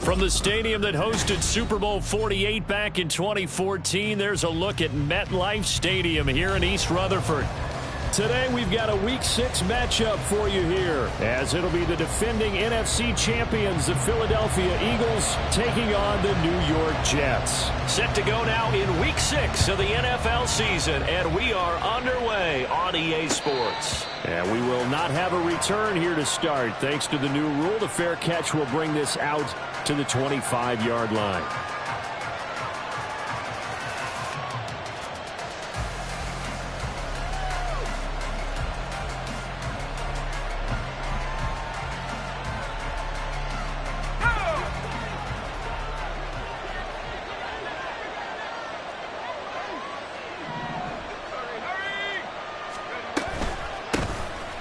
From the stadium that hosted Super Bowl 48 back in 2014, there's a look at MetLife Stadium here in East Rutherford. Today we've got a Week 6 matchup for you here, as it'll be the defending NFC champions, the Philadelphia Eagles, taking on the New York Jets. Set to go now in Week 6 of the NFL season, and we are underway on EA Sports. And we will not have a return here to start. Thanks to the new rule, the fair catch will bring this out to the 25-yard line.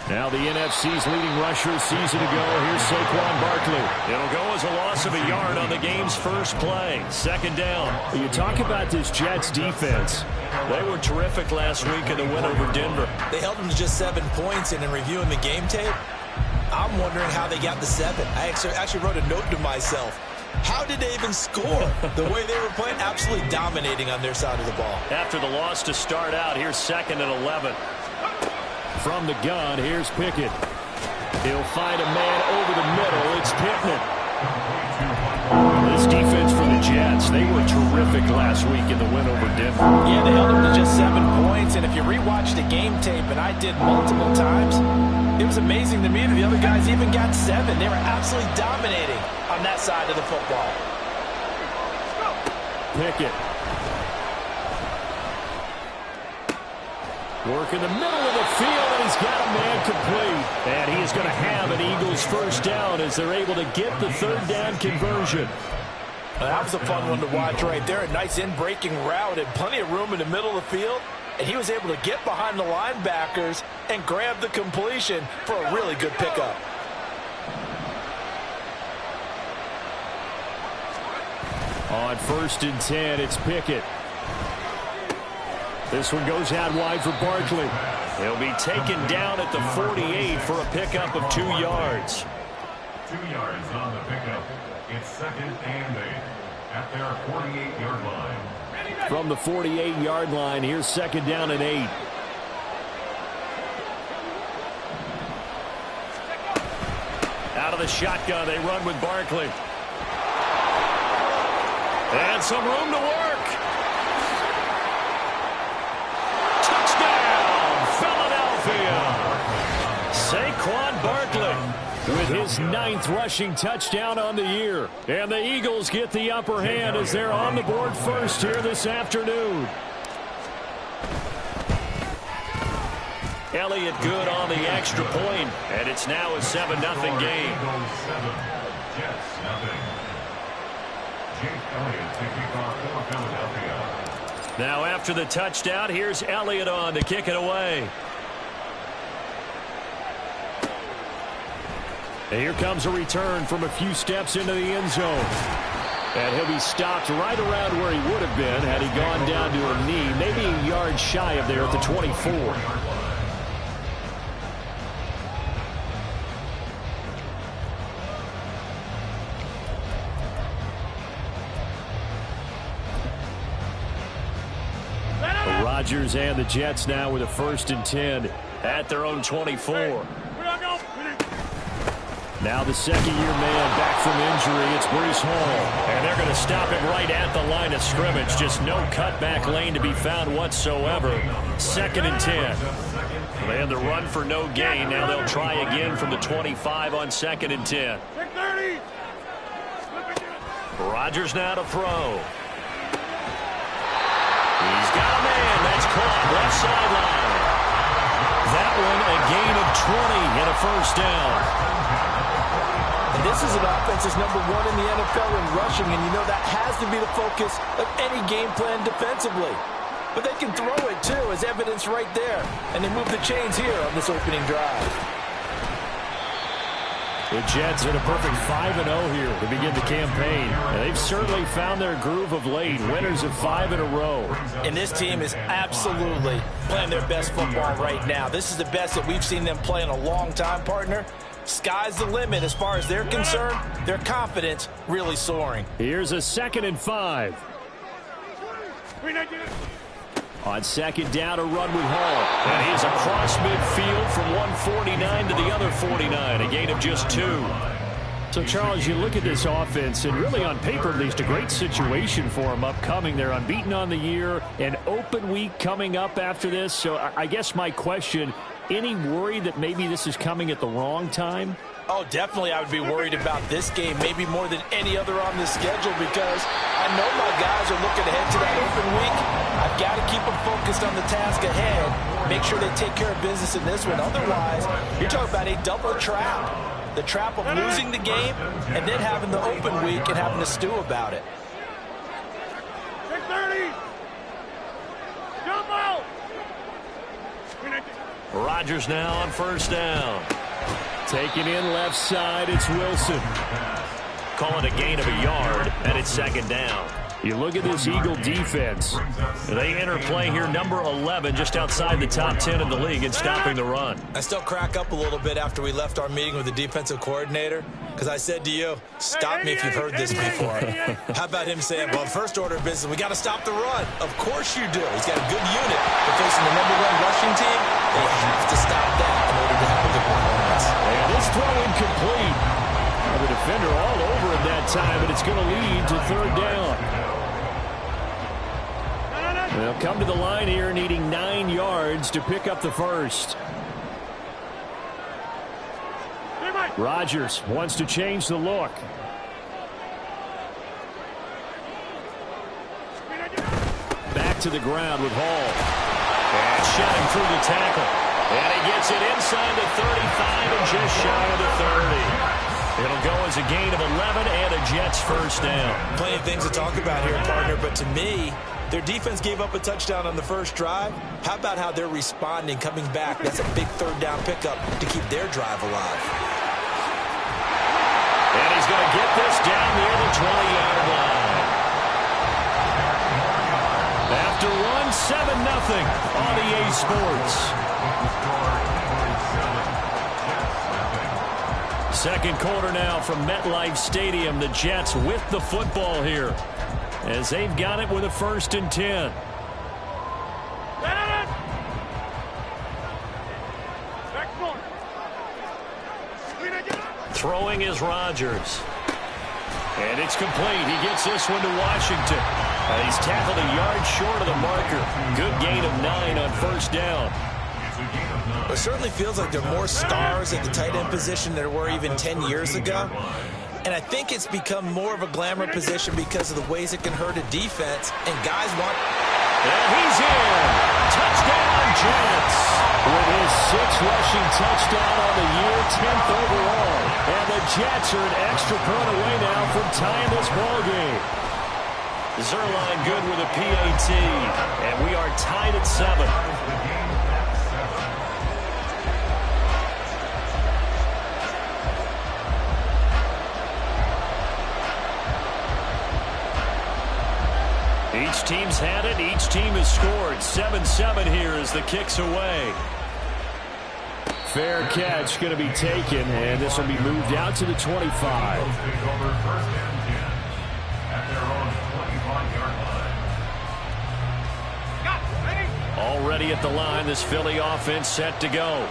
Now the NFC's leading rusher season ago. Here's Saquon Barkley. It'll go as a loss of a yard on the game's first play. Second down. You talk about this Jets defense. They were terrific last week in the win over Denver. They held them to just 7 points, and in reviewing the game tape, I'm wondering how they got the 7. I actually wrote a note to myself. How did they even score? The way they were playing, absolutely dominating on their side of the ball. After the loss to start out, here's 2nd and 11. From the gun, here's Pickett. He'll find a man over the middle. It's Pittman. This defense for the Jets, they were terrific last week in the win over Denver. Yeah, they held them to just 7 points, and if you rewatch the game tape, and I did multiple times, it was amazing to me that the other guys even got 7. They were absolutely dominating on that side of the football. Pickett. Work in the middle of the field, and he's got a man complete. And he is going to have an Eagles first down as they're able to get the 3rd down conversion. That was a fun one to watch right there. A nice in-breaking route and plenty of room in the middle of the field. And he was able to get behind the linebackers and grab the completion for a really good pickup. On 1st and 10, it's Pickett. This one goes out wide for Barkley. He'll be taken down at the 48 for a pickup of 2 yards. 2 yards on the pickup. It's 2nd and 8 at their 48-yard line. From the 48-yard line, here's 2nd down and 8. Out of the shotgun, they run with Barkley. And some room to work. Saquon Barkley with his 9th rushing touchdown on the year. And the Eagles get the upper hand as they're on the board first here this afternoon. Elliott good on the extra point, and it's now a 7-0 game. Jets, nothing. Jake Elliott taking off for Philadelphia. Now after the touchdown, here's Elliott on to kick it away. And here comes a return from a few steps into the end zone. And he'll be stopped right around where he would have been had he gone down to a knee, maybe a yard shy of there at the 24. Rodgers and the Jets now with a 1st and 10 at their own 24. Now the second-year man back from injury. It's Breece Hall. And they're going to stop him right at the line of scrimmage. Just no cutback lane to be found whatsoever. 2nd and 10. They had the run for no gain. Now they'll try again from the 25 on 2nd and 10. Rodgers now to throw. He's got a man. That's caught left sideline. That one a gain of 20 and a 1st down. And this is an offense that's number 1 in the NFL in rushing, and you know that has to be the focus of any game plan defensively. But they can throw it, too, as evidence right there. And they move the chains here on this opening drive. The Jets at a perfect 5-0 here to begin the campaign. And they've certainly found their groove of late. Winners of 5 in a row. And this team is absolutely playing their best football right now. This is the best that we've seen them play in a long time, partner. Sky's the limit as far as they're concerned. Their confidence really soaring. Here's a 2nd and 5. On 2nd down, a run with Hall. And he's across midfield from 149 to the other 49. A gain of just 2. So, Charles, you look at this offense, and really on paper, at least, a great situation for them upcoming. They're unbeaten on the year, an open week coming up after this. So I guess my question, any worry that maybe this is coming at the wrong time? Oh, definitely I would be worried about this game, maybe more than any other on this schedule, because I know my guys are looking ahead to that open week. I've got to keep them focused on the task ahead, make sure they take care of business in this one. Otherwise, you're talking about a double trap. The trap of losing the game and then having the open week and having to stew about it. 6:30. Jump out. Rodgers now on 1st down. Taking in left side, it's Wilson. Call it a gain of a yard, and it's 2nd down. You look at this Eagle defense. They enter play here, number 11, just outside the top 10 of the league in stopping the run. I still crack up a little bit after we left our meeting with the defensive coordinator, because I said to you, stop me if you've heard this before. How about him saying, well, first order of business, we got to stop the run. Of course you do. He's got a good unit. They're facing the number 1 rushing team. They have to stop that in order to have a good performance. And this throw incomplete. The defender all over him that time, but it's going to lead to 3rd down. They'll come to the line here needing 9 yards to pick up the 1st. Rodgers wants to change the look. Back to the ground with Hall. And shot him through the tackle. And he gets it inside the 35 and just shy of the 30. It'll go as a gain of 11 and a Jets 1st down. Plenty of things to talk about here, partner, but to me, their defense gave up a touchdown on the first drive. How about how they're responding, coming back? That's a big 3rd down pickup to keep their drive alive. And he's going to get this down near the 20-yard line. After one, 7-0 on EA Sports. Second quarter now from MetLife Stadium. The Jets with the football here, as they've got it with a 1st and 10. Throwing is Rodgers. And it's complete. He gets this one to Washington. And he's tackled a yard short of the marker. Good gain of 9 on 1st down. It certainly feels like there are more stars at the tight end position than there were even 10 years ago. And I think it's become more of a glamour position because of the ways it can hurt a defense. And guys want... And he's in. Touchdown, Jets. With his 6th rushing touchdown on the year, 10th overall. And the Jets are an extra point away now from tying this ball game. Zuerlein good with a PAT. And we are tied at 7. Each team's had it. Each team has scored. 7-7 here as the kick's away. Fair catch going to be taken, and this will be moved out to the 25. Already at the line, this Philly offense set to go.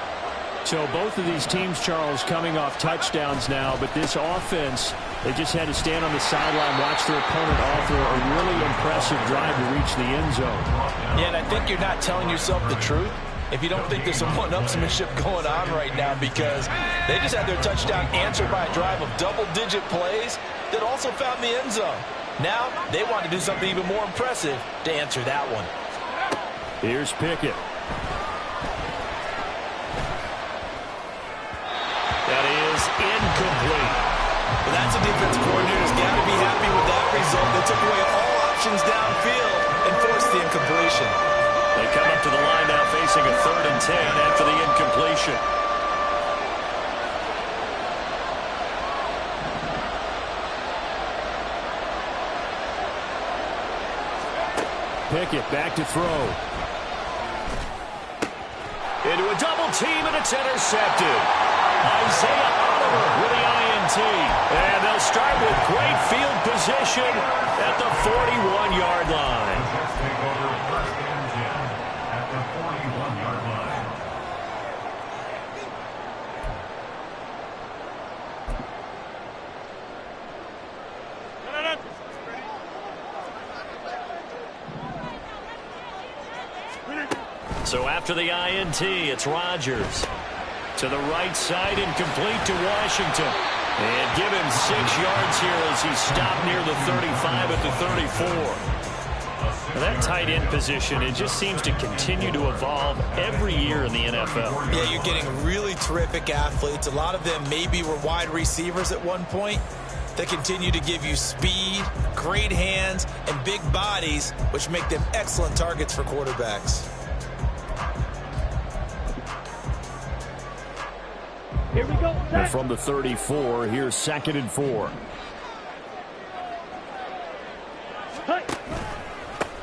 So both of these teams, Charles, coming off touchdowns now, but this offense, they just had to stand on the sideline, watch their opponent offer a really impressive drive to reach the end zone. Yeah, and I think you're not telling yourself the truth if you don't think there's some one-upsmanship going on right now, because they just had their touchdown answered by a drive of double-digit plays that also found the end zone. Now they want to do something even more impressive to answer that one. Here's Pickett. That is incomplete. Well, that's a defensive coordinator's got to be happy with that result. They took away all options downfield and forced the incompletion. They come up to the line now facing a 3rd and 10 after the incompletion. Pickett back to throw. Into a double team, and it's intercepted. Isaiah Oliver with the INT. And they'll start with great field position at the 41-yard line. At the 41-yard line. So after the INT, it's Rodgers. To the right side, incomplete to Washington. And give him 6 yards here as he stopped near the 35 at the 34. Now that tight end position, it just seems to continue to evolve every year in the NFL. Yeah, you're getting really terrific athletes. A lot of them maybe were wide receivers at one point. They continue to give you speed, great hands, and big bodies, which make them excellent targets for quarterbacks. Here we go. And from the 34, here's 2nd and 4.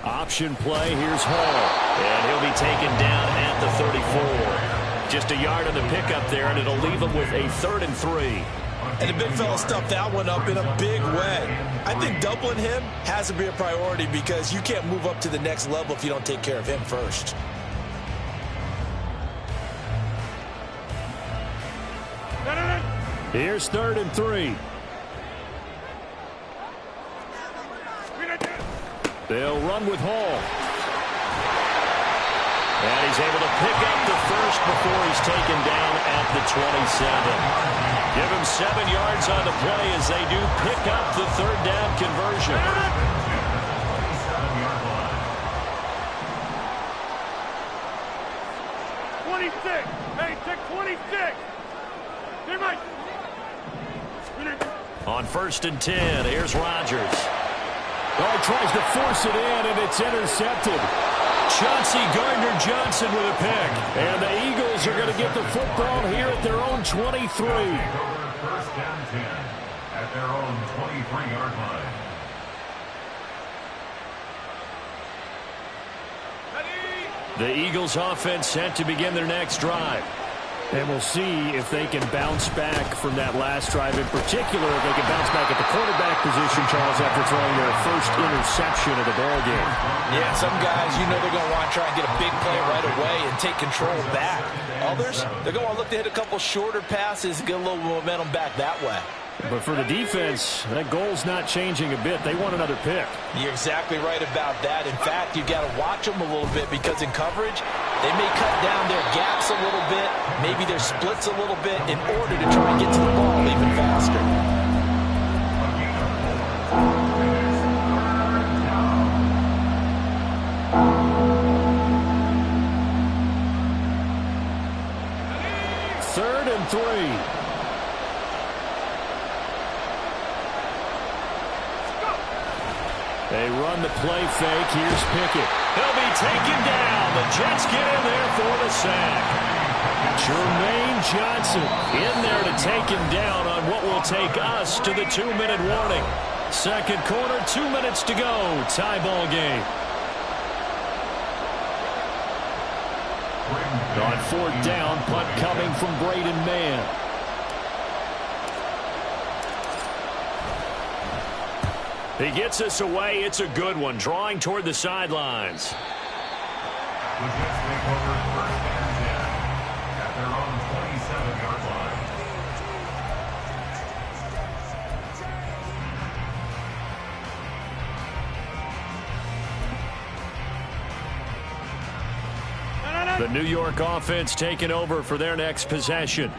Option play, here's Hall. And he'll be taken down at the 34. Just a yard on the pickup there, and it'll leave him with a 3rd and 3. And the big fella stuffed that one up in a big way. I think doubling him has to be a priority because you can't move up to the next level if you don't take care of him first. Here's 3rd and 3. They'll run with Hall. And he's able to pick up the first before he's taken down at the 27. Give him 7 yards on the play as they do pick up the 3rd down conversion. 26. Hey, take 26. Here, Mike. On 1st and 10, here's Rodgers. Oh, tries to force it in, and it's intercepted. Chauncey Gardner-Johnson with a pick. And the Eagles are going to get the football here at their own 23. 1st and 10 at their own 23-yard line. The Eagles offense set to begin their next drive. And we'll see if they can bounce back from that last drive. In particular, if they can bounce back at the quarterback position, Charles, after throwing their first interception of the ballgame. Yeah, some guys, you know they're going to want to try and get a big play right away and take control back. Others, they're going to look to hit a couple shorter passes and get a little momentum back that way. But for the defense, that goal's not changing a bit. They want another pick. You're exactly right about that. In fact, you've got to watch them a little bit because in coverage, they may cut down their gaps a little bit, maybe their splits a little bit in order to try and get to the ball even faster. Third and 3. They run the play fake. Here's Pickett. He'll be taken down. The Jets get in there for the sack. Jermaine Johnson in there to take him down on what will take us to the 2-minute warning. Second quarter, 2 minutes to go. Tie ball game. On fourth down, punt coming from Braden Mann. He gets us away. It's a good one. Drawing toward the sidelines. The Jets take over first and 10 at their own 27-yard line. The New York offense taking over for their next possession.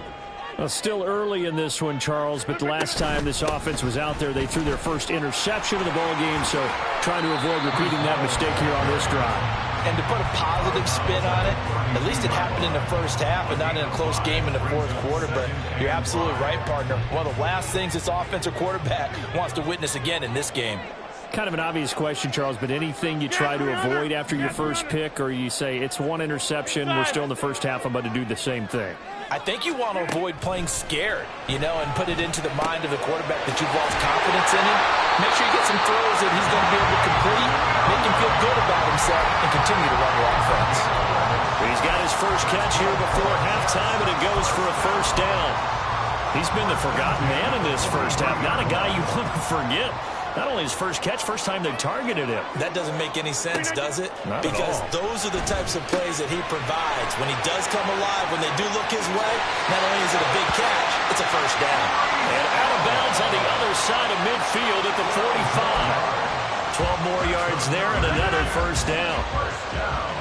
Well, still early in this one, Charles, but the last time this offense was out there, they threw their first interception of the ball game, so trying to avoid repeating that mistake here on this drive. And to put a positive spin on it, at least it happened in the first half and not in a close game in the fourth quarter, but you're absolutely right, partner. One of the last things this offensive quarterback wants to witness again in this game. Kind of an obvious question, Charles, but anything you try to avoid after your first pick, or you say it's one interception, we're still in the first half, I'm about to do the same thing? I think you want to avoid playing scared, and put it into the mind of the quarterback that you've lost confidence in him. Make sure you get some throws that he's going to be able to complete, make him feel good about himself, and continue to run your offense. He's got his first catch here before halftime, and it goes for a first down. He's been the forgotten man in this first half, not a guy you want to forget. Not only his first catch, first time they've targeted him. That doesn't make any sense, does it? Not because at all. Those are the types of plays that he provides. When he does come alive, when they do look his way, not only is it a big catch, it's a first down. And out of bounds on the other side of midfield at the 45. 12 more yards there and another first down. First down.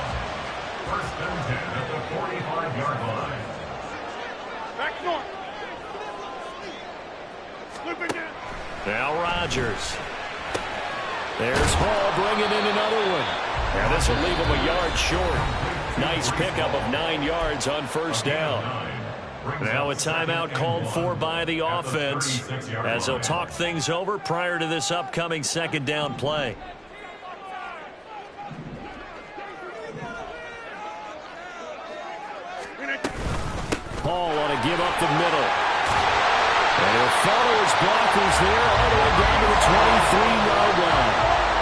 First and 10 at the 45-yard line. Back north. Loop it in. Now Rodgers. There's Hall bringing in another one. And this will leave him a yard short. Nice pickup of 9 yards on first down. Now a timeout called for by the offense as they'll talk things over prior to this upcoming second down play. Hall on a give up the middle. And he'll follow his blockers there all the way down to the 23-yard line.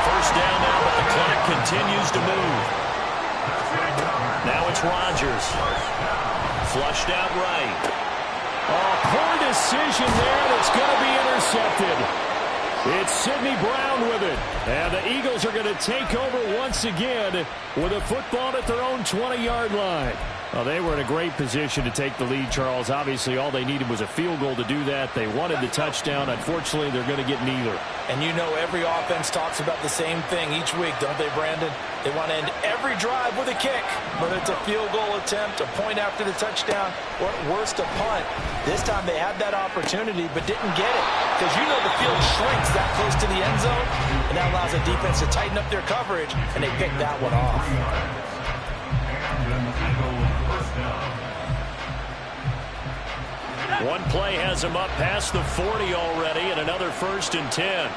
First down now, but the clock continues to move. Now it's Rodgers. Flushed out right. Oh, poor decision there that's going to be intercepted. It's Sidney Brown with it. And the Eagles are going to take over once again with a football at their own 20-yard line. Well, they were in a great position to take the lead, Charles. Obviously, all they needed was a field goal to do that. They wanted the touchdown. Unfortunately, they're going to get neither. And every offense talks about the same thing each week, don't they, Brandon? They want to end every drive with a kick, whether it's a field goal attempt, a point after the touchdown, or at worst, a punt. This time they had that opportunity but didn't get it because the field shrinks that close to the end zone, and that allows the defense to tighten up their coverage, and they picked that one off. One play has him up past the 40 already, and another first and 10.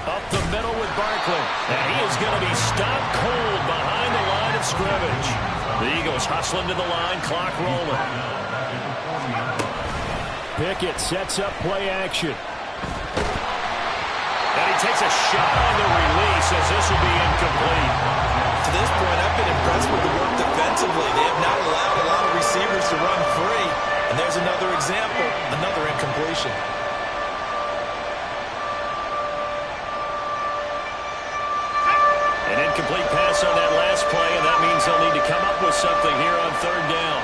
Up the middle with Barkley. And he is going to be stopped cold behind the line of scrimmage. The Eagles hustling to the line, clock rolling. Pickett sets up play action. And he takes a shot on the release as this will be incomplete. To this point, I've been impressed with the work defensively. They have not allowed a lot of receivers to run free. And there's another example, another incompletion. An incomplete pass on that last play, and that means they'll need to come up with something here on third down.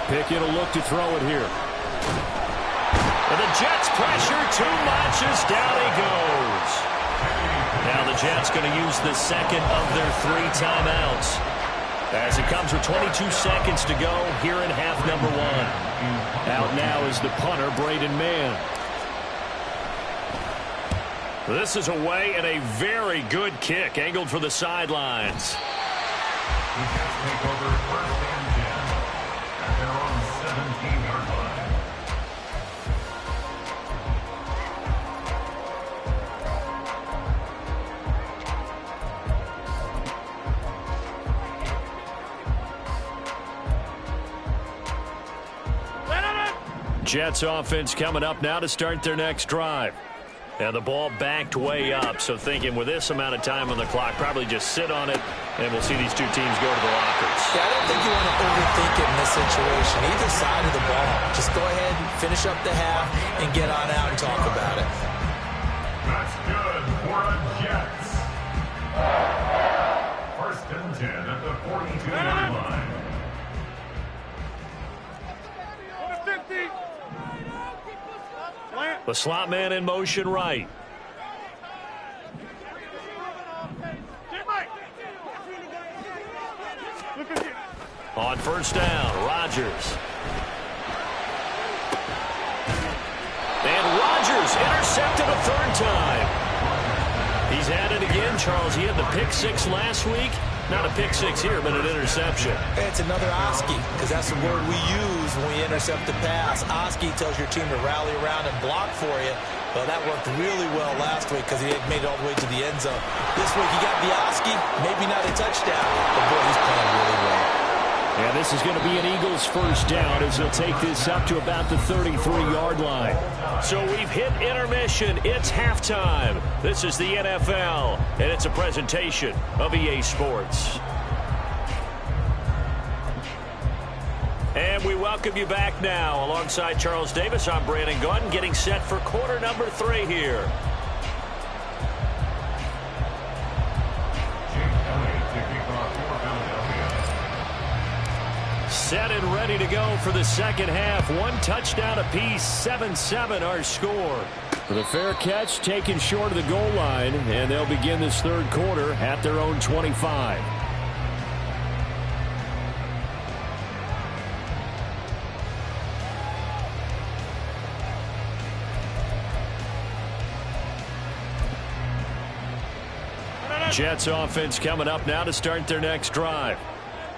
Pickett will look to throw it here. And the Jets pressure too much as down he goes. Now the Jets going to use the second of their 3 timeouts as it comes with 22 seconds to go here in half number 1. Out now is the punter, Braden Mann. This is away and a very good kick angled for the sidelines. The Jets take over first and 10 at their own 17-yard line. Jets offense coming up now to start their next drive. And the ball backed way up, so thinking with this amount of time on the clock, probably just sit on it, and we'll see these two teams go to the lockers. Yeah, I don't think you want to overthink it in this situation. Either side of the ball. Just go ahead and finish up the half and get on out and talk about it. That's good for the Jets. First and 10 at the 42-yard line. The slot man in motion right. On first down, Rodgers. And Rodgers intercepted a third time. He's had it again, Charles. He had the pick six last week. Not a pick six here, but an interception. It's another Oski, because that's the word we use when we intercept the pass. Oski tells your team to rally around and block for you. Well, that worked really well last week because he had made it all the way to the end zone. This week he got the Oski, maybe not a touchdown, but boy, he's playing really well. And this is going to be an Eagles first down as they'll take this up to about the 33-yard line. So we've hit intermission. It's halftime. This is the NFL, and it's a presentation of EA Sports. And we welcome you back now. Alongside Charles Davis, I'm Brandon Gaudin, getting set for quarter number 3 here. Set and ready to go for the second half. One touchdown apiece, 7-7 our score. The fair catch taken short of the goal line, and they'll begin this third quarter at their own 25. Jets offense coming up now to start their next drive.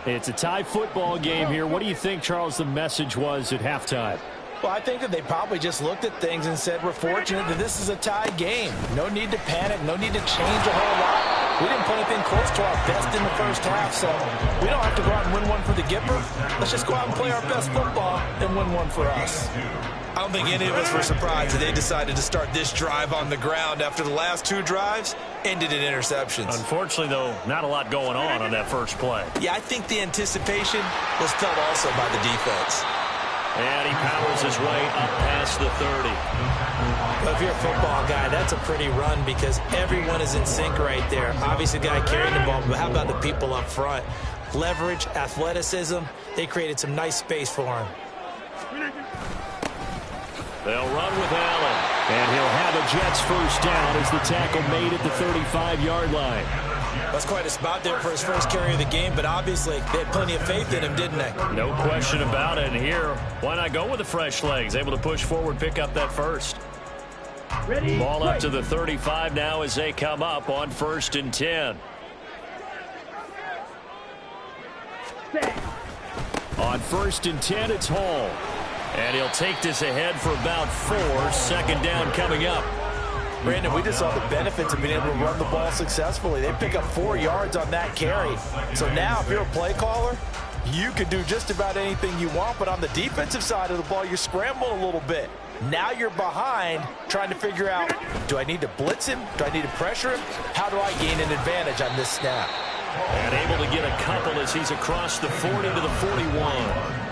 It's a tie football game here. What do you think, Charles, the message was at halftime? Well, I think that they probably just looked at things and said, we're fortunate that this is a tie game. No need to panic. No need to change a whole lot. We didn't play anything close to our best in the first half, so we don't have to go out and win one for the Gipper. Let's just go out and play our best football and win one for us. I don't think any of us were surprised that they decided to start this drive on the ground after the last 2 drives ended in interceptions. Unfortunately, though, not a lot going on that first play. Yeah, I think the anticipation was felt also by the defense. And he powers his way up past the 30. Well, if you're a football guy, that's a pretty run because everyone is in sync right there. Obviously, the guy carrying the ball, but how about the people up front? Leverage, athleticism, they created some nice space for him. They'll run with Allen. And he'll have a Jets first down as the tackle made at the 35-yard line. That's quite a spot there for his first carry of the game, but obviously they had plenty of faith in him, didn't they? No question about it. And here, why not go with the fresh legs? Able to push forward, pick up that first. Ready, ball up to the 35 now as they come up on 1st and 10. On 1st and 10, it's Hall. And he'll take this ahead for about 4. Second down coming up. Brandon, we just saw the benefits of being able to run the ball successfully. They pick up 4 yards on that carry. So now if you're a play caller, you can do just about anything you want. But on the defensive side of the ball, you're scrambling a little bit. Now you're behind trying to figure out, do I need to blitz him? Do I need to pressure him? How do I gain an advantage on this snap? And able to get a couple as he's across the 40 to the 41.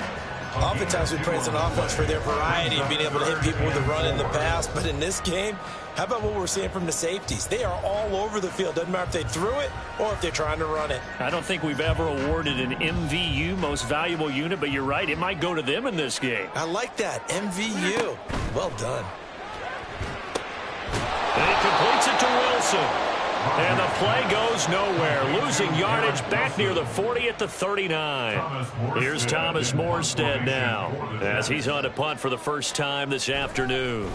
Oftentimes we praise an offense for their variety and being able to hit people with the run in the pass. But in this game, how about what we're seeing from the safeties? They are all over the field. Doesn't matter if they threw it or if they're trying to run it. I don't think we've ever awarded an MVU, most valuable unit, but you're right. It might go to them in this game. I like that. MVU. Well done. And he completes it to Wilson. And the play goes nowhere. Losing yardage back near the 40 at the 39. Here's Thomas Morstead now as he's on to punt for the first time this afternoon.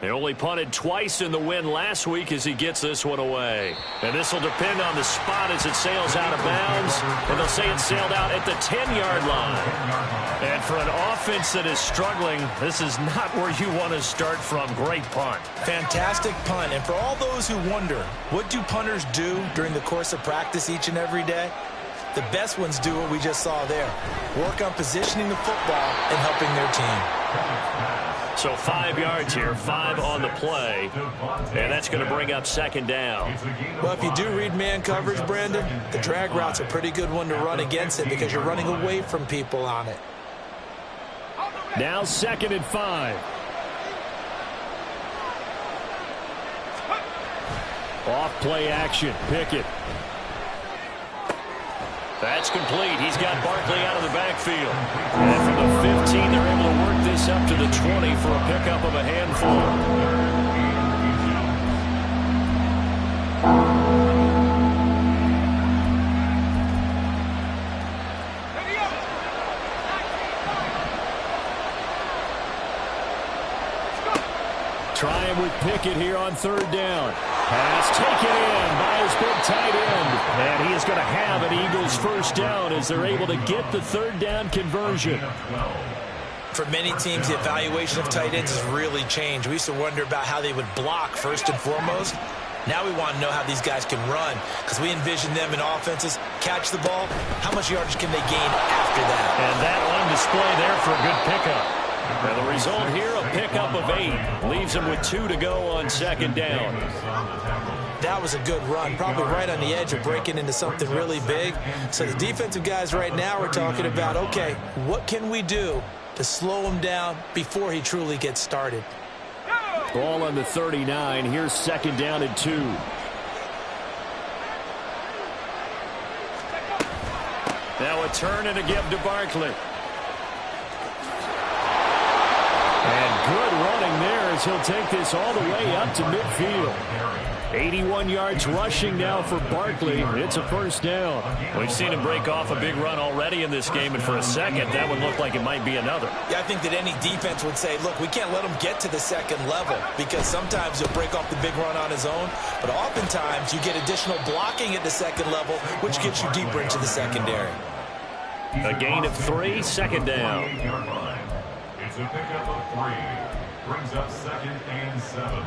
They only punted twice in the win last week as he gets this one away. And this will depend on the spot as it sails out of bounds. And they'll say it sailed out at the 10-yard line. And for an offense that is struggling, this is not where you want to start from. Great punt. Fantastic punt. And for all those who wonder, what do punters do during the course of practice each and every day? The best ones do what we just saw there. Work on positioning the football and helping their team. So 5 yards here, 5 on the play, and that's going to bring up second down. Well, if you do read man coverage, Brandon, the drag route's a pretty good one to run against it because you're running away from people on it. Now 2nd and 5. Off play action, Pickett. That's complete. He's got Barkley out of the backfield. And from the 15, they're able to work this up to the 20 for a pickup of a handful. Trying with Pickett here on 3rd down. Pass taken in by his big tight end. And he is going to have an Eagles first down as they're able to get the 3rd down conversion. For many teams, the evaluation of tight ends has really changed. We used to wonder about how they would block first and foremost. Now we want to know how these guys can run because we envision them in offenses catch the ball. How much yardage can they gain after that? And that on display there for a good pickup. And the result here, a pickup of 8. Leaves him with 2 to go on 2nd down. That was a good run, probably right on the edge of breaking into something really big. So the defensive guys right now are talking about, okay, what can we do to slow him down before he truly gets started? Ball on the 39. Here's 2nd down and 2. Now a turn and a give to Barkley. And good running there as he'll take this all the way up to midfield. 81 yards rushing now for Barkley. It's a first down. We've seen him break off a big run already in this game, and for a second, that would look like it might be another. Yeah, I think that any defense would say, look, we can't let him get to the 2nd level because sometimes he'll break off the big run on his own, but oftentimes you get additional blocking at the 2nd level, which gets you deeper into the secondary. A gain of 3, 2nd down. It's a pickup of 3. Brings up 2nd and 7.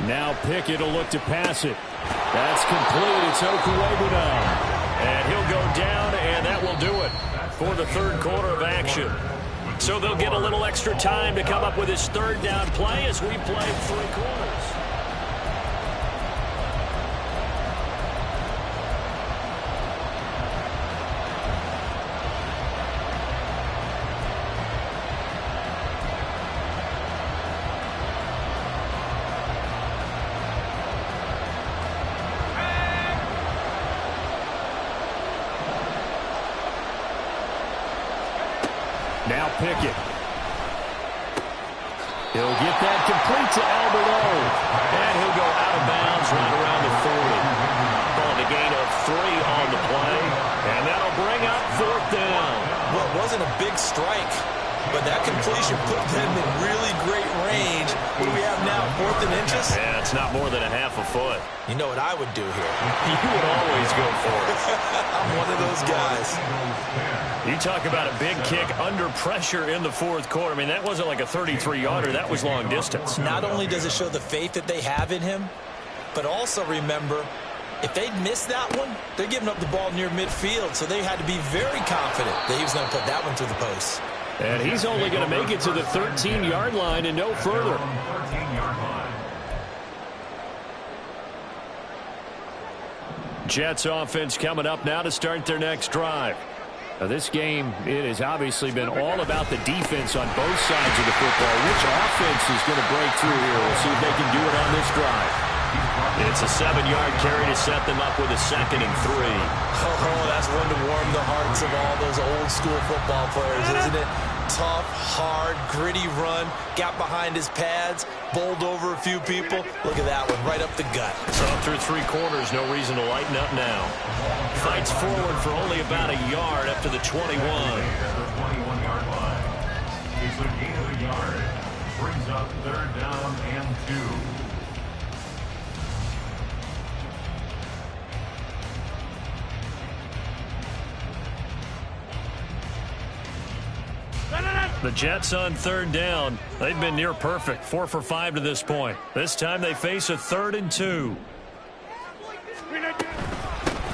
Now Pickett will look to pass it. That's complete. It's Okuwebunam. And he'll go down, and that will do it for the 3rd quarter of action. So they'll get a little extra time to come up with his 3rd down play as we play 3 quarters. Now Pickett. He'll get that complete to Albert O. And he'll go out of bounds right around the 40. Called a gain of 3 on the play. And that'll bring up 4th down. Well, it wasn't a big strike, but that completion put them in really great range. What do we have now, 4th and inches? Yeah, it's not more than a half a foot. You know what I would do here? You would always go for it. I'm one of those guys. You talk about a big kick under pressure in the 4th quarter. I mean, that wasn't like a 33-yarder. That was long distance. Not only does it show the faith that they have in him, but also remember, if they'd missed that one, they're giving up the ball near midfield, so they had to be very confident that he was going to put that one through the post. And he's only going to make it to the 13-yard line and no further. Jets offense coming up now to start their next drive. Now this game, it has obviously been all about the defense on both sides of the football. Which offense is going to break through here? We'll see if they can do it on this drive. It's a 7-yard carry to set them up with a 2nd and 3. Oh, that's one to warm the hearts of all those old-school football players, isn't it? Tough, hard, gritty run. Got behind his pads, bowled over a few people. Look at that one, right up the gut. So through 3 quarters, no reason to lighten up now. Fights forward for only about a yard up to the 21. 21-yard line. It's a gain of a yard. Brings up 3rd down and 2. No, no, no. The Jets on third down. They've been near perfect, 4 for 5 to this point. This time they face a 3rd and 2.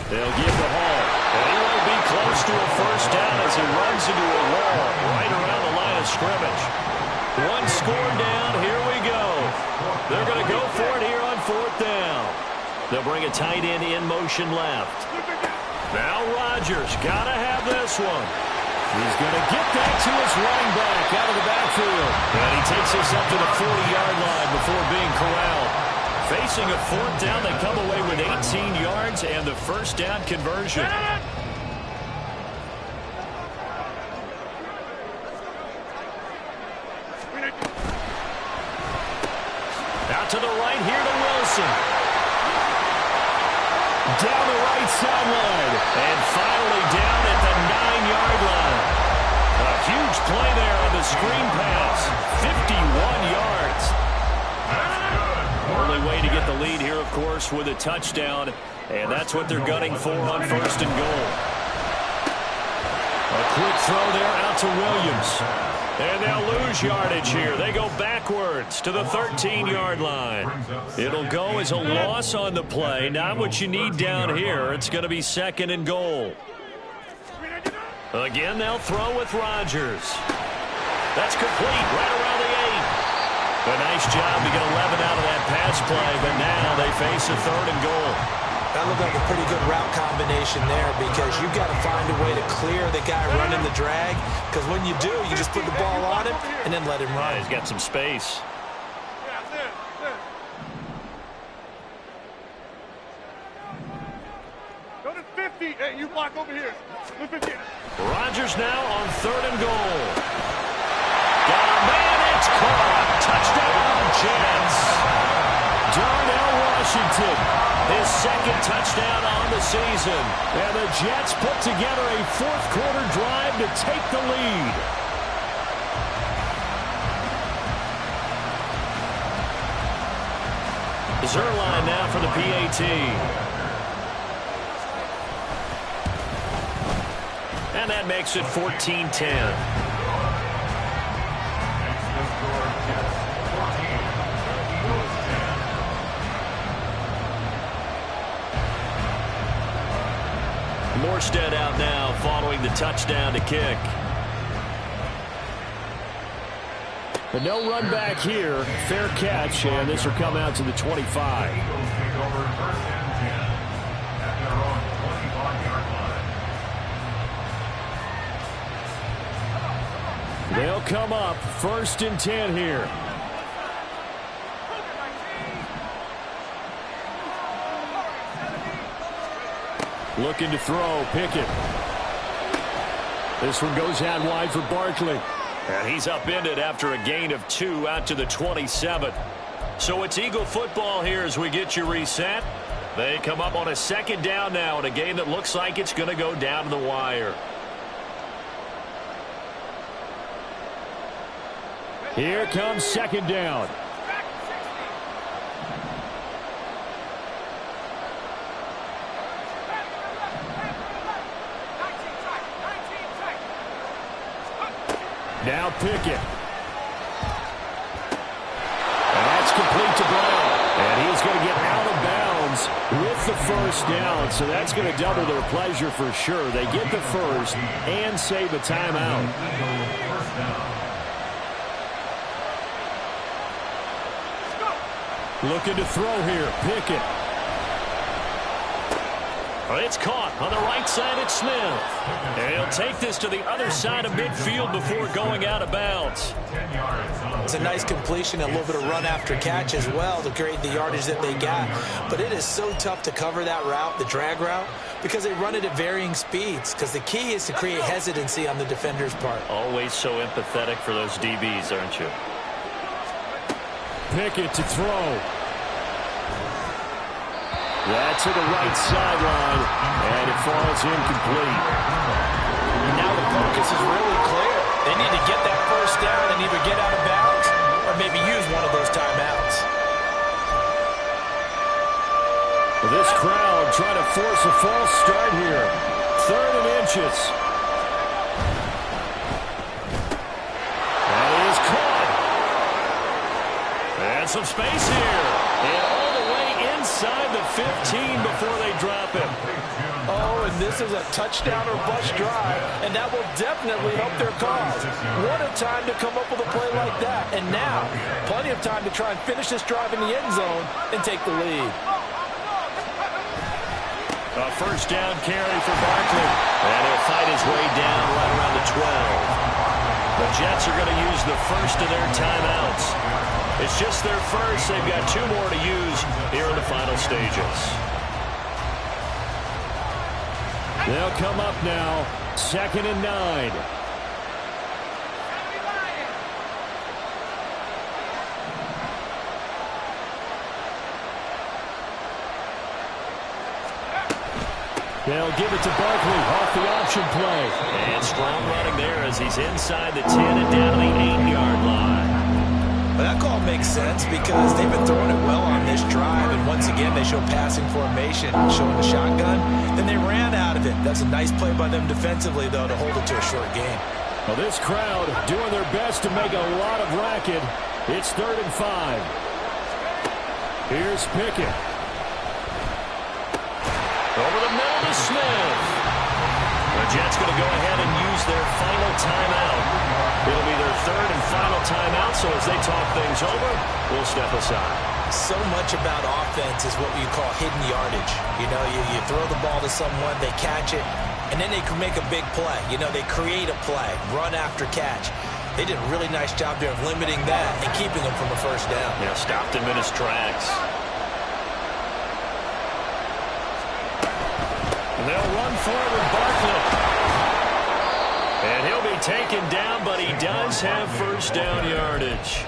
They'll give the Hall. And he won't be close to a first down as he runs into a wall right around the line of scrimmage. One score down. Here we go. They're going to go for it here on 4th down. They'll bring a tight end in motion left. Now Rodgers got to have this one. He's going to get that to his running back out of the backfield. And he takes this up to the 40-yard line before being corralled. Facing a 4th down, they come away with 18 yards and the first down conversion. Out to the right here to Wilson. Down the right sideline. And finally down at the 9-yard line. A huge play there on the screen pass. 51 yards. Only way to get the lead here, of course, with a touchdown. And that's what they're gunning for on 1st and goal. A quick throw there out to Williams. And they'll lose yardage here. They go backwards to the 13-yard line. It'll go as a loss on the play. Not what you need down here. It's going to be 2nd and goal. Again, they'll throw with Rodgers. That's complete right around the 8. A nice job to get 11 out of that pass play, but now they face a 3rd and goal. That looked like a pretty good route combination there because you've got to find a way to clear the guy running the drag, because when you do, you just put the ball on him and then let him run. Yeah, he's got some space. Go to 50. Hey, you block over here. Look at it. Rodgers now on 3rd and goal. Got a man, it's caught. Touchdown, Jets. Darnell Washington, his 2nd touchdown on the season. And the Jets put together a 4th-quarter drive to take the lead. Zuerlein now for the PAT. And that makes it 14-10. Morstead out now following the touchdown to kick. But no run back here. Fair catch, and this will come out to the 25. They'll come up 1st and 10 here. Looking to throw, Pickett. This one goes out wide for Barkley. And he's upended after a gain of 2 out to the 27. So it's Eagle football here as we get you reset. They come up on a 2nd down now in a game that looks like it's going to go down to the wire. Here comes 2nd down. Now Pickett. And that's complete to Brown. And he's going to get out of bounds with the first down. So that's going to double their pleasure for sure. They get the first and save a timeout. Looking to throw here. Pickett. It's caught on the right side at Smith. And he'll take this to the other side of midfield before going out of bounds. It's a nice completion, a little bit of run after catch as well to create the yardage that they got. But it is so tough to cover that route, the drag route, because they run it at varying speeds. Because the key is to create hesitancy on the defender's part. Always so empathetic for those DBs, aren't you? Pickett to throw. That's to the right sideline, and it falls incomplete. Now the focus is really clear. They need to get that first down and either get out of bounds or maybe use one of those timeouts. This crowd trying to force a false start here. 3rd and inches. got some space here. And all the way inside the 15 before they drop him. Oh, and this is a touchdown or bust drive, and that will definitely help their cause. What a time to come up with a play like that. And now, plenty of time to try and finish this drive in the end zone and take the lead. A first down carry for Barkley. And he'll fight his way down right around the 12. The Jets are going to use the first of their timeouts. It's just their first. They've got 2 more to use here in the final stages. They'll come up now, 2nd and 9. They'll give it to Barkley off the option play. And strong running there as he's inside the 10 and down to the 8-yard line. Well, that call makes sense because they've been throwing it well on this drive, and once again they show passing formation, showing the shotgun. Then they ran out of it. That's a nice play by them defensively, though, to hold it to a short game. Well, this crowd doing their best to make a lot of racket. It's 3rd and 5. Here's Pickett. Over the middle to Smith. The Jets going to go ahead and use their final timeout. It'll be their 3rd and final timeout, so as they talk things over, we'll step aside. So much about offense is what you call hidden yardage. You know, you throw the ball to someone, they catch it, and then they can make a big play. You know, they create a play, run after catch. They did a really nice job there of limiting that and keeping them from a first down. Yeah, stopped him in his tracks. And they'll run forward with Barkley. And he'll be taken down, but he does have first down yardage.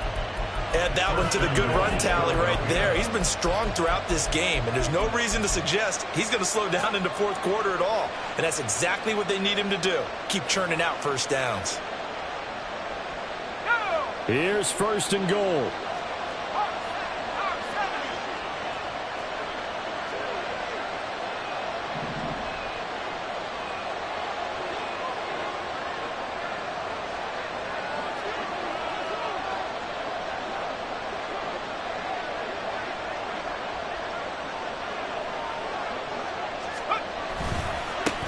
Add that one to the good run tally right there. He's been strong throughout this game, and there's no reason to suggest he's going to slow down in the 4th quarter at all. And that's exactly what they need him to do. Keep churning out first downs. Here's 1st and goal.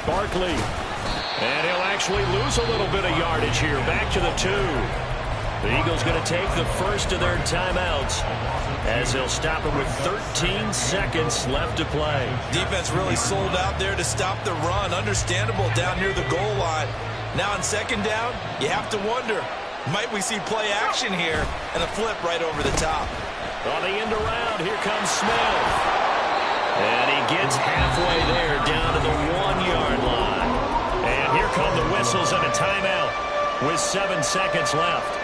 Barkley. And he'll actually lose a little bit of yardage here. Back to the 2. The Eagles going to take the first of their timeouts as they'll stop him with 13 seconds left to play. Defense really sold out there to stop the run. Understandable down near the goal line. Now on 2nd down, you have to wonder, might we see play action here and a flip right over the top? On the end around, here comes Smith. And he gets halfway there down to the 1-yard line. And here come the whistles and a timeout with 7 seconds left.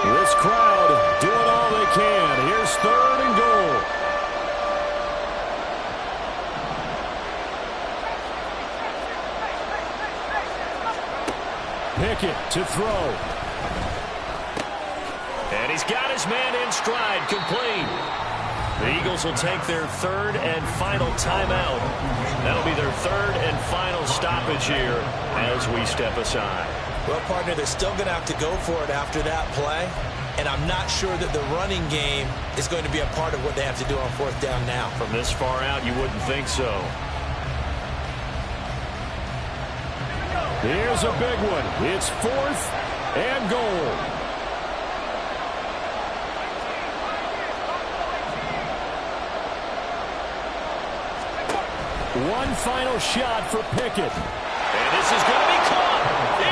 This crowd doing all they can. Here's 3rd and goal. Pickett to throw. And he's got his man in stride, complete. The Eagles will take their 3rd and final timeout. That'll be their 3rd and final stoppage here as we step aside. Well, partner, they're still going to have to go for it after that play. And I'm not sure that the running game is going to be a part of what they have to do on 4th down now. From this far out, you wouldn't think so. Here's a big one. It's 4th and goal. One final shot for Pickett. And this is going to be caught.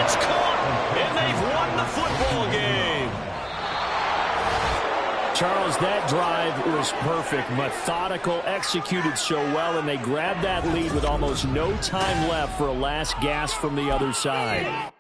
It's caught. And they've won the football game. Charles, that drive was perfect. Methodical, executed so well, and they grabbed that lead with almost no time left for a last gasp from the other side.